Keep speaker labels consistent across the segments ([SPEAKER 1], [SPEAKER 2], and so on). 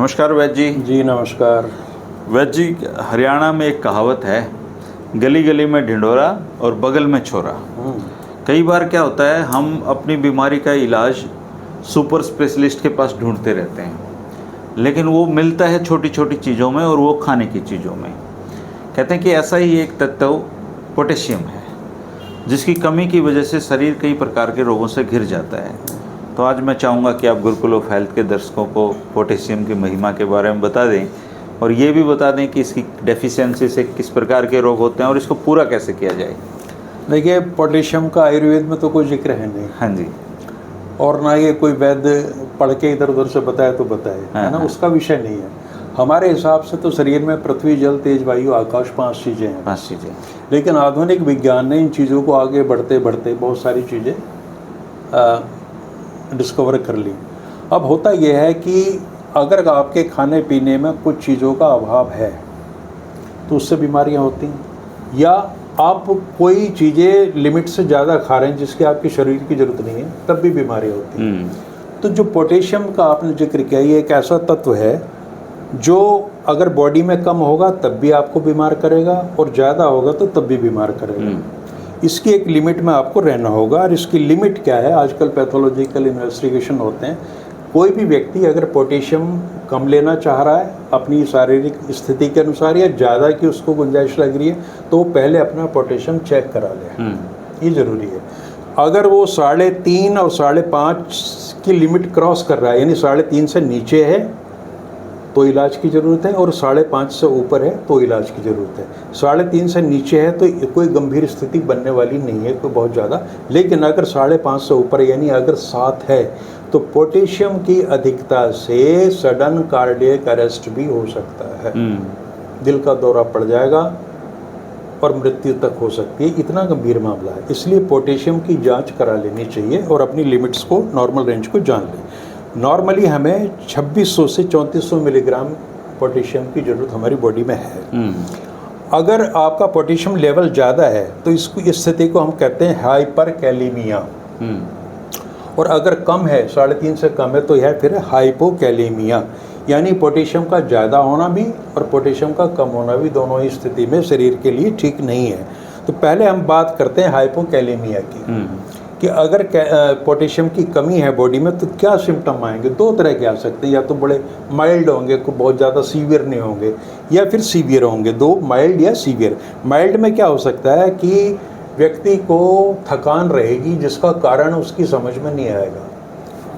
[SPEAKER 1] नमस्कार वैद्य जी।
[SPEAKER 2] जी नमस्कार।
[SPEAKER 1] वैद्य जी, हरियाणा में एक कहावत है, गली गली में ढिंढोरा और बगल में छोरा। कई बार क्या होता है, हम अपनी बीमारी का इलाज सुपर स्पेशलिस्ट के पास ढूंढते रहते हैं, लेकिन वो मिलता है छोटी छोटी चीज़ों में और वो खाने की चीज़ों में। कहते हैं कि ऐसा ही एक तत्व पोटेशियम है, जिसकी कमी की वजह से शरीर कई प्रकार के रोगों से घिर जाता है। तो आज मैं चाहूँगा कि आप गुरुकुल ऑफ हेल्थ के दर्शकों को पोटेशियम की महिमा के बारे में बता दें और ये भी बता दें कि इसकी डेफिशिएंसी से किस प्रकार के रोग होते हैं और इसको पूरा कैसे किया जाए।
[SPEAKER 2] देखिए, पोटेशियम का आयुर्वेद में तो कोई जिक्र है नहीं।
[SPEAKER 1] हाँ जी।
[SPEAKER 2] और ना ये कोई वैद्य पढ़ के इधर उधर से बताए तो बताए, है ना, उसका विषय नहीं है। हमारे हिसाब से तो शरीर में पृथ्वी, जल, तेज, वायु, आकाश 5 चीज़ें हैं।
[SPEAKER 1] 5 चीज़ें।
[SPEAKER 2] लेकिन आधुनिक विज्ञान ने इन चीज़ों को आगे बढ़ते बढ़ते बहुत सारी चीज़ें डिस्कवर कर ली। अब होता यह है कि अगर आपके खाने पीने में कुछ चीज़ों का अभाव है तो उससे बीमारियां होती हैं, या आप कोई चीज़ें लिमिट से ज़्यादा खा रहे हैं जिसकी आपके शरीर की ज़रूरत नहीं है, तब भी बीमारियां होती हैं। तो जो पोटेशियम का आपने जिक्र किया, ये एक ऐसा तत्व है जो अगर बॉडी में कम होगा तब भी आपको बीमार करेगा और ज़्यादा होगा तो तब भी बीमार करेगा। इसकी एक लिमिट में आपको रहना होगा। और इसकी लिमिट क्या है, आजकल पैथोलॉजिकल इन्वेस्टिगेशन होते हैं। कोई भी व्यक्ति अगर पोटेशियम कम लेना चाह रहा है अपनी शारीरिक स्थिति के अनुसार, या ज़्यादा की उसको गुंजाइश लग रही है, तो वो पहले अपना पोटेशियम चेक करा ले। ये ज़रूरी है। अगर वो 3.5 और 5.5 की लिमिट क्रॉस कर रहा है, यानी 3.5 से नीचे है तो इलाज की ज़रूरत है, और 5.5 से ऊपर है तो इलाज की ज़रूरत है। 3.5 से नीचे है तो कोई गंभीर स्थिति बनने वाली नहीं है कोई बहुत ज़्यादा। लेकिन अगर 5.5 से ऊपर, यानी अगर 7 है, तो पोटेशियम की अधिकता से सडन कार्डियक अरेस्ट भी हो सकता है। दिल का दौरा पड़ जाएगा और मृत्यु तक हो सकती है। इतना गंभीर मामला है। इसलिए पोटेशियम की जांच करा लेनी चाहिए और अपनी लिमिट्स को, नॉर्मल रेंज को जान लें। नॉर्मली हमें 2600 से 3400 मिलीग्राम पोटेशियम की ज़रूरत हमारी बॉडी में है। अगर आपका पोटेशियम लेवल ज़्यादा है तो इस स्थिति को हम कहते हैं हाइपरकैलेमिया। और अगर कम है, 3.5 से कम है, तो यह फिर हाइपोकैलेमिया, यानी पोटेशियम का ज़्यादा होना भी और पोटेशियम का कम होना भी दोनों ही स्थिति में शरीर के लिए ठीक नहीं है। तो पहले हम बात करते हैं हाइपोकैलेमिया की, कि अगर पोटेशियम की कमी है बॉडी में तो क्या सिम्टम आएंगे। 2 तरह के आ सकते हैं, या तो बड़े माइल्ड होंगे, को बहुत ज़्यादा सीवियर नहीं होंगे, या फिर सीवियर होंगे। 2, माइल्ड या सीवियर। माइल्ड में क्या हो सकता है कि व्यक्ति को थकान रहेगी जिसका कारण उसकी समझ में नहीं आएगा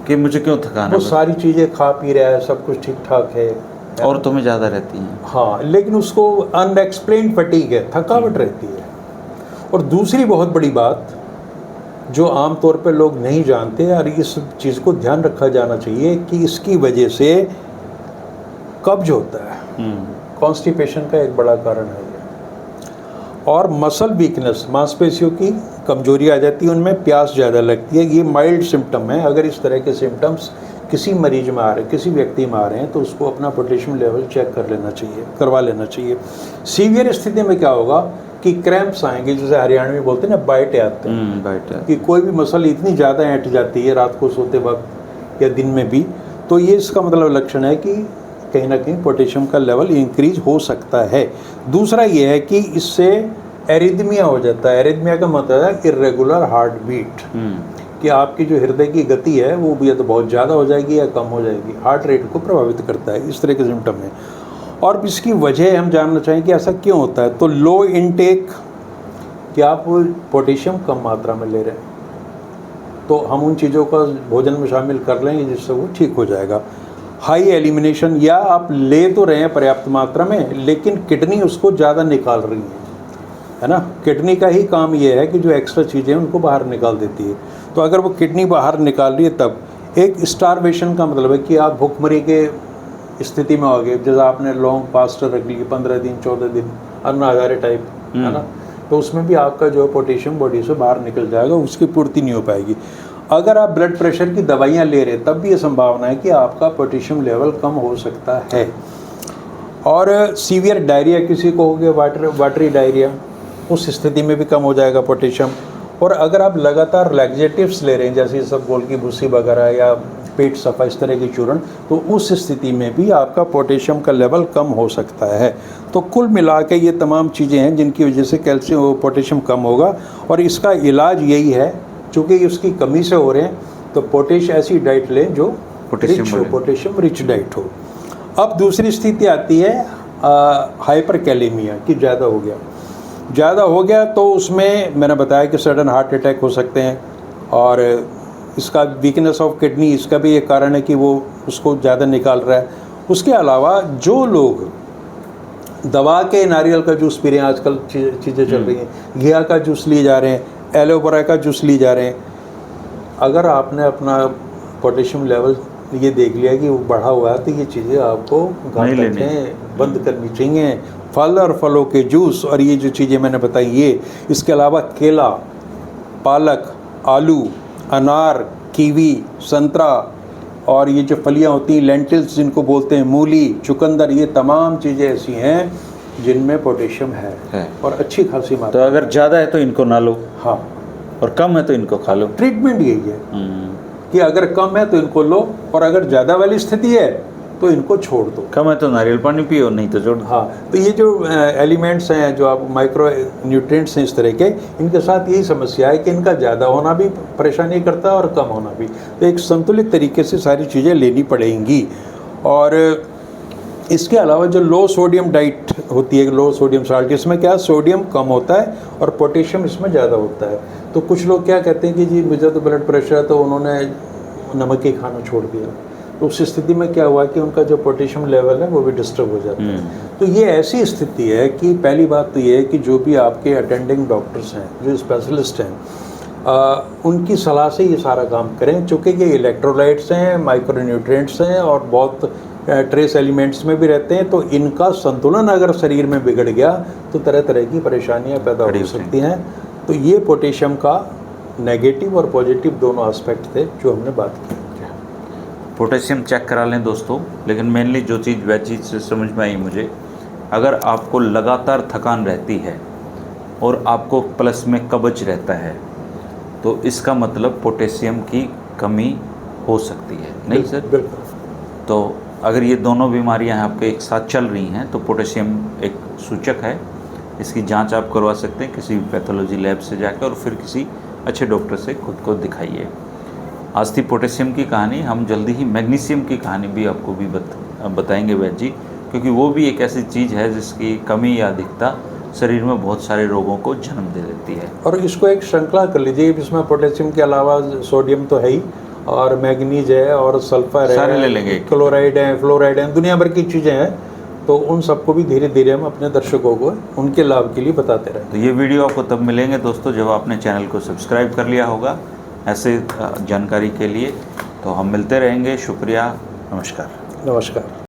[SPEAKER 1] कि मुझे क्यों थकान है।
[SPEAKER 2] वो सारी चीज़ें खा पी रहा है, सब कुछ ठीक ठाक है,
[SPEAKER 1] औरतों में ज़्यादा रहती हैं।
[SPEAKER 2] हाँ, लेकिन उसको अनएक्सप्लेन्ड फटीग है, थकावट रहती है। और दूसरी बहुत बड़ी बात जो आम तौर पे लोग नहीं जानते, और इस चीज़ को ध्यान रखा जाना चाहिए कि इसकी वजह से कब्ज होता है। कॉन्स्टिपेशन का एक बड़ा कारण है। और मसल वीकनेस, मांसपेशियों की कमजोरी आ जाती है, उनमें प्यास ज़्यादा लगती है। ये माइल्ड सिम्टम है। अगर इस तरह के सिम्टम्स किसी मरीज में आ रहे हैं, किसी व्यक्ति में आ रहे हैं, तो उसको अपना पोटेशियम लेवल चेक कर लेना चाहिए, करवा लेना चाहिए। सीवियर स्थिति में क्या होगा कि क्रैम्प्स आएंगे, जैसे हरियाणवी में बोलते हैं ना, बाइट आते हैं। बाइट कि कोई भी मसल इतनी ज़्यादा ऐंठ जाती है रात को सोते वक्त या दिन में भी, तो ये इसका मतलब लक्षण है कि कहीं ना कहीं पोटेशियम का लेवल इंक्रीज हो सकता है। दूसरा ये है कि इससे एरिथमिया हो जाता है। एरिथमिया का मतलब है इर्रेगुलर हार्ट बीट, कि आपकी जो हृदय की गति है वो भी या तो बहुत ज़्यादा हो जाएगी या कम हो जाएगी। हार्ट रेट को प्रभावित करता है। इस तरह के सिम्टम है। और इसकी वजह हम जानना चाहें कि ऐसा क्यों होता है, तो लो इनटेक, कि आप पोटेशियम कम मात्रा में ले रहे हैं, तो हम उन चीज़ों का भोजन में शामिल कर लेंगे जिससे वो ठीक हो जाएगा। हाई एलिमिनेशन, या आप ले तो रहे हैं पर्याप्त मात्रा में लेकिन किडनी उसको ज़्यादा निकाल रही है ना। किडनी का ही काम ये है कि जो एक्स्ट्रा चीज़ें उनको बाहर निकाल देती है। तो अगर वो किडनी बाहर निकाल रही है, तब एक स्टारवेशन का मतलब है कि आप भूखमरी के स्थिति में हो गए। जैसे आपने लॉन्ग फास्ट रख ली 15 दिन 14 दिन, अन्ना हजारे टाइप, है ना, तो उसमें भी आपका जो पोटेशियम बॉडी से बाहर निकल जाएगा, उसकी पूर्ति नहीं हो पाएगी। अगर आप ब्लड प्रेशर की दवाइयाँ ले रहे हैं, तब भी ये संभावना है कि आपका पोटेशियम लेवल कम हो सकता है। और सीवियर डायरिया किसी को हो गया, वाटरी डायरिया, उस स्थिति में भी कम हो जाएगा पोटेशियम। और अगर आप लगातार लैक्सेटिव्स ले रहे हैं, जैसे सब गोल की भूसी वगैरह या पेट सफ़ा, इस तरह के चूर्ण, तो उस स्थिति में भी आपका पोटेशियम का लेवल कम हो सकता है। तो कुल मिला के ये तमाम चीज़ें हैं जिनकी वजह से कैल्शियम पोटेशियम कम होगा, और इसका इलाज यही है, चूँकि उसकी कमी से हो रहे हैं तो पोटेश ऐसी डाइट लें जो पोटेशियम रिच डाइट हो। अब दूसरी स्थिति आती है हाइपरकैलेमिया की, ज़्यादा हो गया तो उसमें मैंने बताया कि सडन हार्ट अटैक हो सकते हैं, और इसका वीकनेस ऑफ किडनी, इसका भी एक कारण है कि वो उसको ज़्यादा निकाल रहा है। उसके अलावा जो लोग दवा के नारियल का जूस पी रहे हैं, आजकल चीज़ें चल रही हैं, घिया का जूस लिए जा रहे हैं, एलोवेरा का जूस लिए जा रहे हैं, अगर आपने अपना पोटेशियम लेवल ये देख लिया कि वो बढ़ा हुआ है तो ये चीज़ें आपको घातक हैं, बंद करनी चाहिए। फल और फलों के जूस और ये जो चीज़ें मैंने बताई ये, इसके अलावा केला, पालक, आलू, अनार, कीवी, संतरा, और ये जो फलियां होती हैं लेंटिल्स जिनको बोलते हैं, मूली, चुकंदर, ये तमाम चीज़ें ऐसी हैं जिनमें पोटेशियम है और अच्छी खासी मात्रा।
[SPEAKER 1] तो अगर ज़्यादा है तो इनको ना लो,
[SPEAKER 2] हाँ,
[SPEAKER 1] और कम है तो इनको खा लो।
[SPEAKER 2] ट्रीटमेंट यही है कि अगर कम है तो इनको लो, और अगर ज़्यादा वाली स्थिति है तो इनको छोड़ दो।
[SPEAKER 1] कम है तो नारियल पानी पियो, नहीं तो छोड़ दो।
[SPEAKER 2] हाँ, तो ये जो एलिमेंट्स हैं, जो आप माइक्रो न्यूट्रिएंट्स हैं इस तरह के, इनके साथ यही समस्या है कि इनका ज़्यादा होना भी परेशानी करता है और कम होना भी, तो एक संतुलित तरीके से सारी चीज़ें लेनी पड़ेंगी। और इसके अलावा जो लो सोडियम डाइट होती है, लो सोडियम साल्ट, इसमें क्या सोडियम कम होता है और पोटेशियम इसमें ज़्यादा होता है। तो कुछ लोग क्या कहते हैं कि जी मुझे तो ब्लड प्रेशर है, तो उन्होंने नमक ही खाना छोड़ दिया, तो उस स्थिति में क्या हुआ कि उनका जो पोटेशियम लेवल है वो भी डिस्टर्ब हो जाता है। तो ये ऐसी स्थिति है कि पहली बात तो ये है कि जो भी आपके अटेंडिंग डॉक्टर्स हैं, जो स्पेशलिस्ट हैं, उनकी सलाह से ये सारा काम करें, चूँकि ये इलेक्ट्रोलाइट्स हैं, माइक्रोन्यूट्रिएंट्स हैं और बहुत ट्रेस एलिमेंट्स में भी रहते हैं, तो इनका संतुलन अगर शरीर में बिगड़ गया तो तरह तरह की परेशानियां पैदा हो सकती हैं। तो ये पोटेशियम का नेगेटिव और पॉजिटिव दोनों एस्पेक्ट थे जो हमने बात की।
[SPEAKER 1] पोटेशियम चेक करा लें दोस्तों, लेकिन मेनली जो चीज़ वह चीज़ से समझ में आई मुझे, अगर आपको लगातार थकान रहती है और आपको प्लस में कब्ज रहता है तो इसका मतलब पोटेशियम की कमी हो सकती है, नहीं सर?
[SPEAKER 2] बिल्कुल।
[SPEAKER 1] तो अगर ये दोनों बीमारियां आपके एक साथ चल रही हैं तो पोटेशियम एक सूचक है। इसकी जांच आप करवा सकते हैं किसी पैथोलॉजी लैब से जाकर, और फिर किसी अच्छे डॉक्टर से खुद को दिखाइए। आज थी पोटेशियम की कहानी, हम जल्दी ही मैग्नीशियम की कहानी भी आपको भी बताएंगे वैद्य जी, क्योंकि वो भी एक ऐसी चीज़ है जिसकी कमी या अधिकता शरीर में बहुत सारे रोगों को जन्म दे देती है।
[SPEAKER 2] और इसको एक श्रृंखला कर लीजिए, इसमें पोटेशियम के अलावा सोडियम तो है ही, और मैग्नीज है और सल्फर है,
[SPEAKER 1] सारे ले लेंगे,
[SPEAKER 2] क्लोराइड है, फ्लोराइड है, दुनिया भर की चीज़ें हैं, तो उन सबको भी धीरे धीरे हम अपने दर्शकों को उनके लाभ के लिए बताते रहें।
[SPEAKER 1] तो ये वीडियो आपको तब मिलेंगे दोस्तों जब आपने चैनल को सब्सक्राइब कर लिया होगा ऐसे जानकारी के लिए। तो हम मिलते रहेंगे। शुक्रिया, नमस्कार।
[SPEAKER 2] नमस्कार।